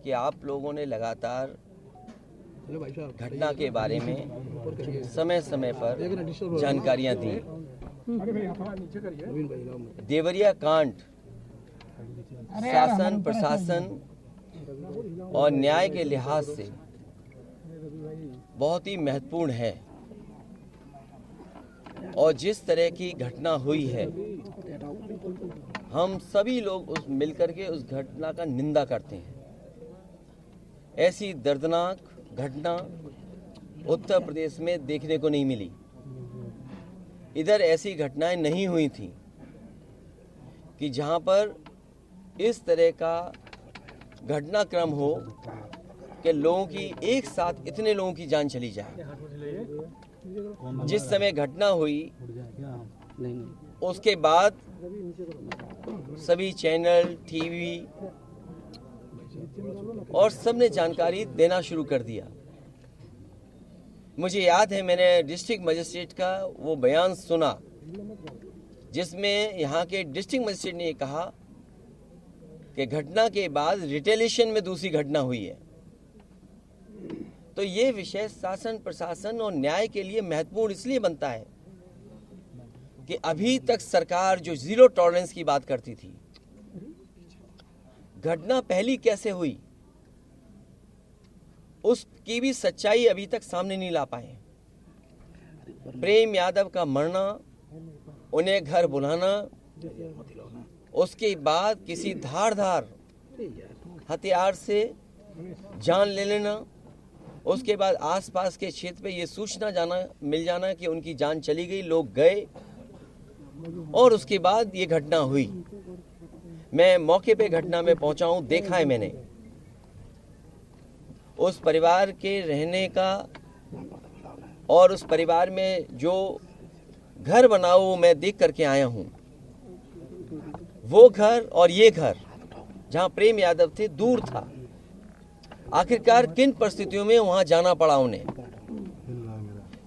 कि आप लोगों ने लगातार घटना के बारे में समय समय पर जानकारियां दी। देवरिया कांड शासन प्रशासन और न्याय के लिहाज से बहुत ही महत्वपूर्ण है और जिस तरह की घटना हुई है हम सभी लोग मिलकर के उस घटना का निंदा करते हैं। ऐसी दर्दनाक घटना उत्तर प्रदेश में देखने को नहीं मिली। इधर ऐसी घटनाएं नहीं हुई थी कि जहां पर इस तरह का घटनाक्रम हो कि लोगों की एक साथ इतने लोगों की जान चली जाए। जिस समय घटना हुई उसके बाद सभी चैनल टीवी और सबने जानकारी देना शुरू कर दिया। मुझे याद है मैंने डिस्ट्रिक्ट मजिस्ट्रेट का वो बयान सुना जिसमें यहाँ के डिस्ट्रिक्ट मजिस्ट्रेट ने कहा कि घटना के बाद रिटेलिएशन में दूसरी घटना हुई है। तो ये विषय शासन प्रशासन और न्याय के लिए महत्वपूर्ण इसलिए बनता है कि अभी तक सरकार जो जीरो टॉलरेंस की बात करती थी, घटना पहली कैसे हुई उसकी भी सच्चाई अभी तक सामने नहीं ला पाए। प्रेम यादव का मरना, उन्हें घर बुलाना, उसके बाद किसी धारदार हथियार से जान ले लेना, उसके बाद आसपास के क्षेत्र पे ये सूचना मिल जाना कि उनकी जान चली गई, लोग गए और उसके बाद ये घटना हुई। मैं मौके पे घटना में पहुंचा हूं, देखा है मैंने उस परिवार के रहने का और उस परिवार में जो घर बना वो मैं देख करके आया हूं। वो घर और ये घर जहां प्रेम यादव थे दूर था। आखिरकार किन परिस्थितियों में वहां जाना पड़ा उन्हें?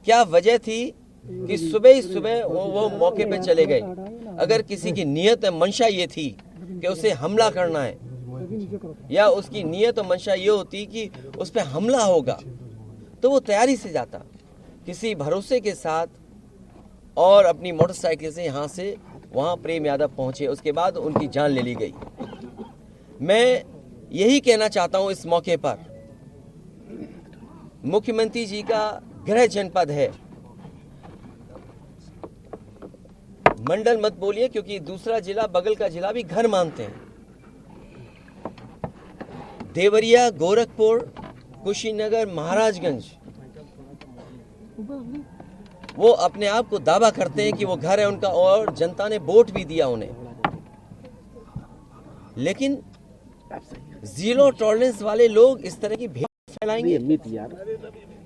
क्या वजह थी कि सुबह ही सुबह वो मौके पे चले गए? अगर किसी की नीयत मंशा ये थी कि उसे हमला करना है या उसकी नीयत और मंशा ये होती कि उस पर हमला होगा तो वो तैयारी से जाता, किसी भरोसे के साथ, और अपनी मोटरसाइकिल से यहाँ से वहाँ प्रेम यादव पहुँचे। उसके बाद उनकी जान ले ली गई। मैं यही कहना चाहता हूँ इस मौके पर, मुख्यमंत्री जी का गृह जनपद है, मंडल मत बोलिए क्योंकि दूसरा जिला बगल का जिला भी घर मानते हैं। देवरिया, गोरखपुर, कुशीनगर, महाराजगंज, वो अपने आप को दावा करते हैं कि वो घर है उनका और जनता ने वोट भी दिया उन्हें। लेकिन जीरो टॉलरेंस वाले लोग इस तरह की भेद फैलाएंगे,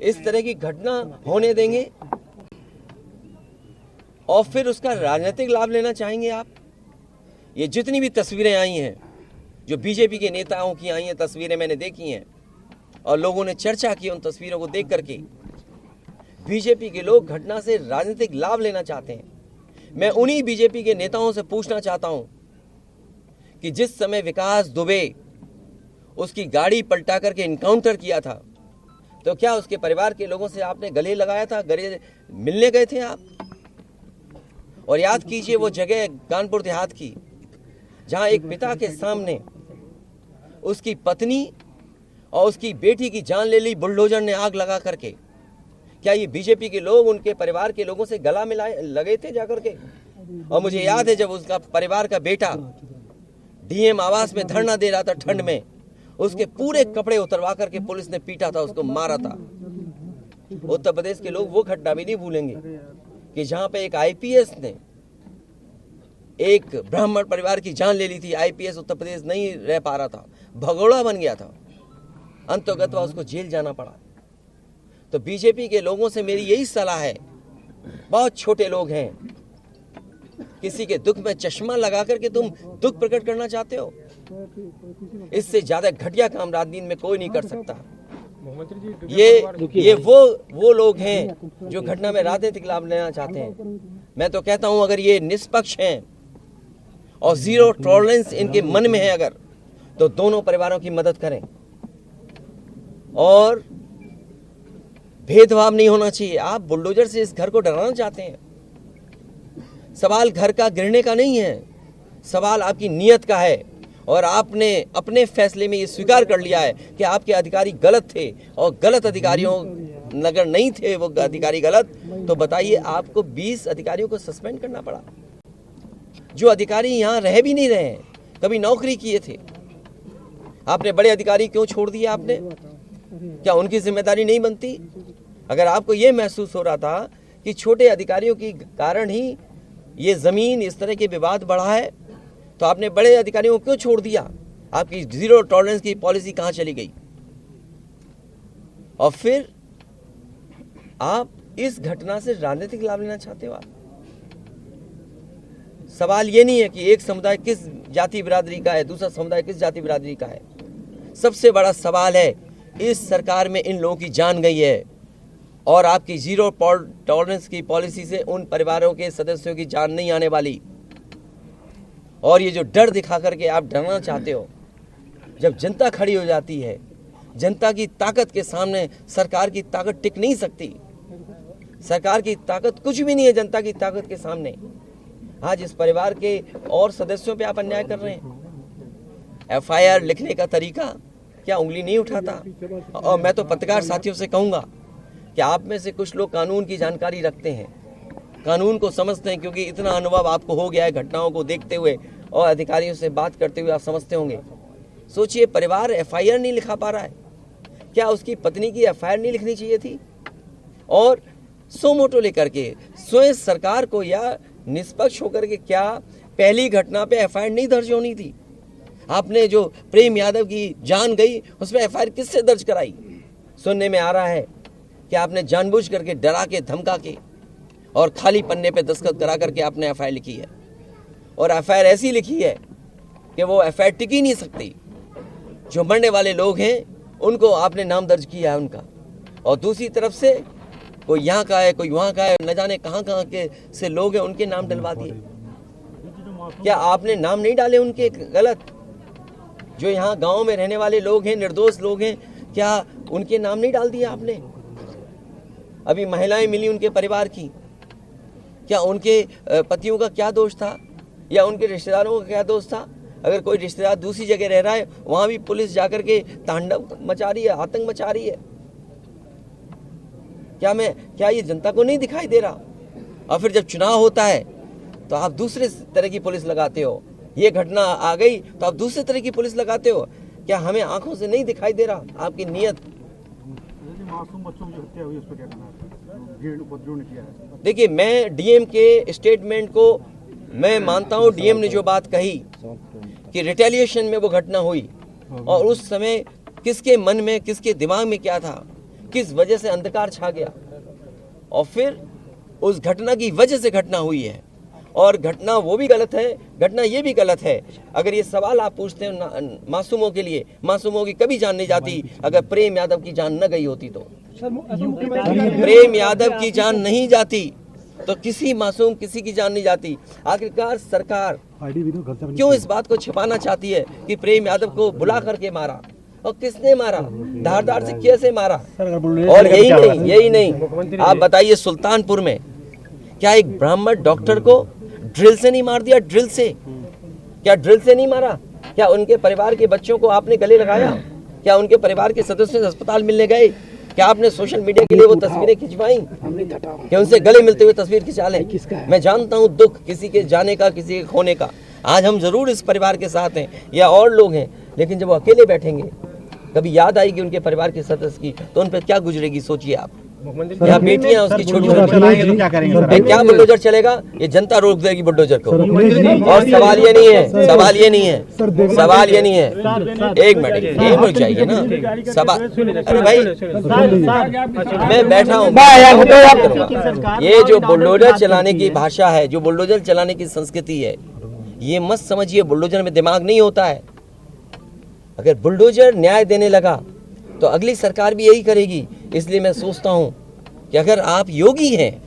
इस तरह की घटना होने देंगे और फिर उसका राजनीतिक लाभ लेना चाहेंगे आप। ये जितनी भी तस्वीरें आई हैं जो बीजेपी के नेताओं की आई हैं, तस्वीरें मैंने देखी हैं और लोगों ने चर्चा की उन तस्वीरों को देख करके, बीजेपी के लोग घटना से राजनीतिक लाभ लेना चाहते हैं। मैं उन्हीं बीजेपी के नेताओं से पूछना चाहता हूं कि जिस समय विकास दुबे उसकी गाड़ी पलटा करके इनकाउंटर किया था तो क्या उसके परिवार के लोगों से आपने गले लगाया था, गले मिलने गए थे आप? और याद कीजिए वो जगह कानपुर देहात की जहां एक पिता के सामने उसकी पत्नी और उसकी बेटी की जान ले ली बुलडोजर ने आग लगा करके। क्या ये बीजेपी के लोग उनके परिवार के लोगों से गला मिलाए लगे थे जाकर के? और मुझे याद है जब उसका परिवार का बेटा डीएम आवास में धरना दे रहा था ठंड में, उसके पूरे कपड़े उतरवा करके पुलिस ने पीटा था, उसको मारा था। उत्तर प्रदेश के लोग वो घटना भी नहीं भूलेंगे कि जहां पे एक आईपीएस ने एक ब्राह्मण परिवार की जान ले ली थी। आईपीएस उत्तर प्रदेश नहीं रह पा रहा था, भगोड़ा बन गया था, अंततः उसको जेल जाना पड़ा। तो बीजेपी के लोगों से मेरी यही सलाह है, बहुत छोटे लोग हैं, किसी के दुख में चश्मा लगा करके तुम दुख प्रकट करना चाहते हो, इससे ज्यादा घटिया काम राजनीति में कोई नहीं कर सकता। ये वो लोग हैं जो घटना में राजनीतिक लाभ लेना चाहते हैं। मैं तो कहता हूं अगर ये निष्पक्ष हैं और जीरो टॉलरेंस इनके मन में है अगर, तो दोनों परिवारों की मदद करें। और भेदभाव नहीं होना चाहिए। आप बुलडोजर से इस घर को डराना चाहते हैं। सवाल घर का गिरने का नहीं है, सवाल आपकी नीयत का है। और आपने अपने फैसले में ये स्वीकार कर लिया है कि आपके अधिकारी गलत थे और गलत अधिकारियों अगर नहीं थे वो अधिकारी गलत, तो बताइए आपको 20 अधिकारियों को सस्पेंड करना पड़ा। जो अधिकारी यहाँ रह भी नहीं रहे हैं, कभी नौकरी किए थे, आपने बड़े अधिकारी क्यों छोड़ दिए? आपने क्या उनकी जिम्मेदारी नहीं बनती? अगर आपको ये महसूस हो रहा था कि छोटे अधिकारियों के कारण ही ये जमीन इस तरह के विवाद बढ़ा है, तो आपने बड़े अधिकारियों को क्यों छोड़ दिया? आपकी जीरो टॉलरेंस की पॉलिसी कहां चली गई? और फिर आप इस घटना से राजनीतिक लाभ लेना चाहते हो। आप सवाल ये नहीं है कि एक समुदाय किस जाति बिरादरी का है, दूसरा समुदाय किस जाति बिरादरी का है। सबसे बड़ा सवाल है, इस सरकार में इन लोगों की जान गई है और आपकी जीरो टॉलरेंस की पॉलिसी से उन परिवारों के सदस्यों की जान नहीं आने वाली। और ये जो डर दिखा करके आप डरना चाहते हो, जब जनता खड़ी हो जाती है, जनता की ताकत के सामने सरकार की ताकत टिक नहीं सकती। सरकार की ताकत कुछ भी नहीं है जनता की ताकत के सामने। आज इस परिवार के और सदस्यों पे आप अन्याय कर रहे हैं। FIR लिखने का तरीका क्या उंगली नहीं उठाता? और मैं तो पत्रकार साथियों से कहूंगा कि आप में से कुछ लोग कानून की जानकारी रखते हैं, कानून को समझते हैं, क्योंकि इतना अनुभव आपको हो गया है घटनाओं को देखते हुए और अधिकारियों से बात करते हुए, आप समझते होंगे। सोचिए, परिवार FIR नहीं लिखा पा रहा है, क्या उसकी पत्नी की FIR नहीं लिखनी चाहिए थी? और सो मोटो लेकर के स्वयं सरकार को या निष्पक्ष होकर के क्या पहली घटना पे FIR नहीं दर्ज होनी थी? आपने जो प्रेम यादव की जान गई उस पर FIR किससे दर्ज कराई? सुनने में आ रहा है कि आपने जानबूझ करके डरा के धमका के और खाली पन्ने पे दस्तखत करा करके आपने FIR लिखी है। और FIR ऐसी लिखी है कि वो FIR टिक ही नहीं सकती। जो मरने वाले लोग हैं उनको आपने नाम दर्ज किया है उनका, और दूसरी तरफ से कोई यहाँ का है, कोई वहाँ का है, न जाने कहाँ के से लोग हैं, उनके नाम डलवा दिए। क्या आपने नाम नहीं डाले उनके गलत? जो यहाँ गांव में रहने वाले लोग हैं, निर्दोष लोग हैं, क्या उनके नाम नहीं डाल दिए आपने? अभी महिलाएं मिली उनके परिवार की, क्या उनके पतियों का क्या दोष था या उनके रिश्तेदारों का क्या दोष था? अगर कोई रिश्तेदार दूसरी जगह रह रहा है, वहां भी पुलिस जाकर के तांडव मचा रही है, आतंक मचा रही है। क्या ये जनता को नहीं दिखाई दे रहा? और फिर जब चुनाव होता है तो आप दूसरे तरह की पुलिस लगाते हो। ये घटना आ गई तो आप दूसरे तरह की पुलिस लगाते हो। क्या हमें आंखों से नहीं दिखाई दे रहा आपकी नीयत? मासूम बच्चों की हत्या हुई, उस पर क्या कहना है? उपद्रव ने किया है। देखिए, मैं डीएम के स्टेटमेंट को मैं मानता हूं। डीएम ने जो बात कही कि रिटेलिएशन में वो घटना हुई, और उस समय किसके मन में, किसके दिमाग में क्या था, किस वजह से अंधकार छा गया, और फिर उस घटना की वजह से घटना हुई है। और घटना वो भी गलत है, घटना ये भी गलत है। अगर ये सवाल आप पूछते हैं मासूमों के लिए, मासूमों की कभी जान नहीं जाती। अगर प्रेम यादव की जान न गई होती तो, प्रेम यादव की जान नहीं जाती तो किसी मासूम किसी की जान नहीं जाती। आखिरकार सरकार क्यों इस बात को छिपाना चाहती है कि प्रेम यादव को बुला करके मारा, और किसने मारा, धारदार से कैसे मारा? और यही नहीं, आप बताइए, सुल्तानपुर में क्या एक ब्राह्मण डॉक्टर को ड्रिल से नहीं मार दिया? ड्रिल से, क्या ड्रिल से नहीं मारा? क्या उनके परिवार के बच्चों को आपने गले लगाया? क्या उनके परिवार के सदस्य अस्पताल मिलने गए? क्या आपने सोशल मीडिया के लिए वो तस्वीरें खिंचवाई कि उनसे गले मिलते हुए तस्वीर खिंचा लें? मैं जानता हूँ दुख किसी के जाने का, किसी के खोने का। आज हम जरूर इस परिवार के साथ हैं या और लोग हैं, लेकिन जब वो अकेले बैठेंगे, कभी याद आएगी उनके परिवार के सदस्य की, तो उन पर क्या गुजरेगी? सोचिए आप। यहाँ बेटियां उसकी छोटी छोटी, क्या बुलडोजर चलेगा? ये जनता रोक देगी बुलडोजर को। और सवाल ये नहीं है, सवाल ये नहीं है, सवाल ये नहीं है। एक मिनट, यही रुक जाइए ना सवाल। अरे भाई, मैं बैठा हूँ, ये जो बुलडोजर चलाने की भाषा है, जो बुलडोजर चलाने की संस्कृति है, ये मत समझिए बुलडोजर में दिमाग नहीं होता है। अगर बुलडोजर न्याय देने लगा तो अगली सरकार भी यही करेगी। इसलिए मैं सोचता हूं कि अगर आप योगी हैं,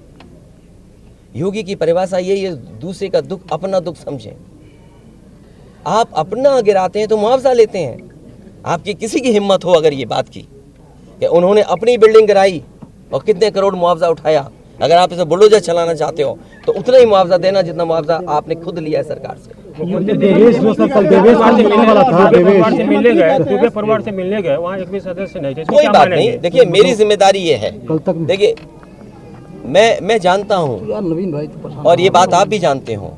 योगी की परिभाषा यही है, दूसरे का दुख अपना दुख समझें। आप अपना गिराते हैं तो मुआवजा लेते हैं। आपकी किसी की हिम्मत हो अगर ये बात की, कि उन्होंने अपनी बिल्डिंग गिराई और कितने करोड़ मुआवजा उठाया। अगर आप इसे बुलडोजर चलाना चाहते हो तो उतना ही मुआवजा देना जितना मुआवजा आपने खुद लिया है सरकार से। देवेश जो सर कल देवेश से मिलने वाला था, परिवार से मिलने गए, दुबे परिवार से मिलने गए, वहाँ एक भी सदस्य नहीं थे। इसमें कोई क्या बात मानेंगे? नहीं, देखिए मेरी जिम्मेदारी ये है, कल तक देखिए मैं जानता हूँ नवीन भाई तो परेशान और ये बात आप भी जानते हो,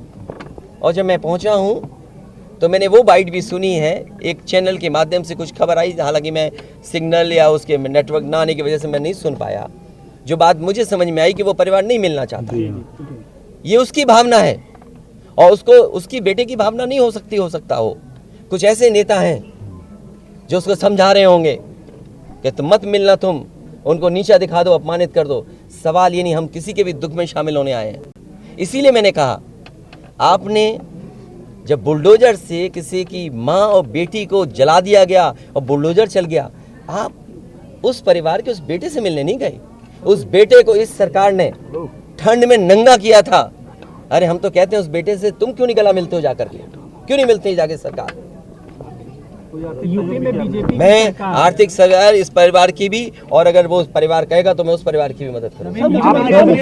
और जब मैं पहुंचा हूँ तो मैंने वो बाइट भी सुनी है, एक चैनल के माध्यम से कुछ खबर आई, हालांकि मैं सिग्नल या उसके नेटवर्क ना आने की वजह से मैं नहीं सुन पाया। जो बात मुझे समझ में आई कि वो परिवार नहीं मिलना चाहता, ये उसकी भावना है और उसको उसकी बेटे की भावना नहीं हो सकता हो। कुछ ऐसे नेता हैं जो उसको समझा रहे होंगे कि तुम मत मिलना, तुम उनको नीचा दिखा दो, अपमानित कर दो। सवाल ये नहीं, हम किसी के भी दुख में शामिल होने आए हैं। इसीलिए मैंने कहा, आपने जब बुलडोजर से किसी की माँ और बेटी को जला दिया गया और बुलडोजर चल गया, आप उस परिवार के उस बेटे से मिलने नहीं गए। उस बेटे को इस सरकार ने ठंड में नंगा किया था। अरे हम तो कहते हैं उस बेटे से तुम क्यों नहीं गला मिलते हो जाकर के, क्यों नहीं मिलते जाके सरकार। यूपी में बीजेपी मैं आर्थिक सहायता इस परिवार की भी, और अगर वो परिवार कहेगा तो मैं उस परिवार की भी मदद करूंगा।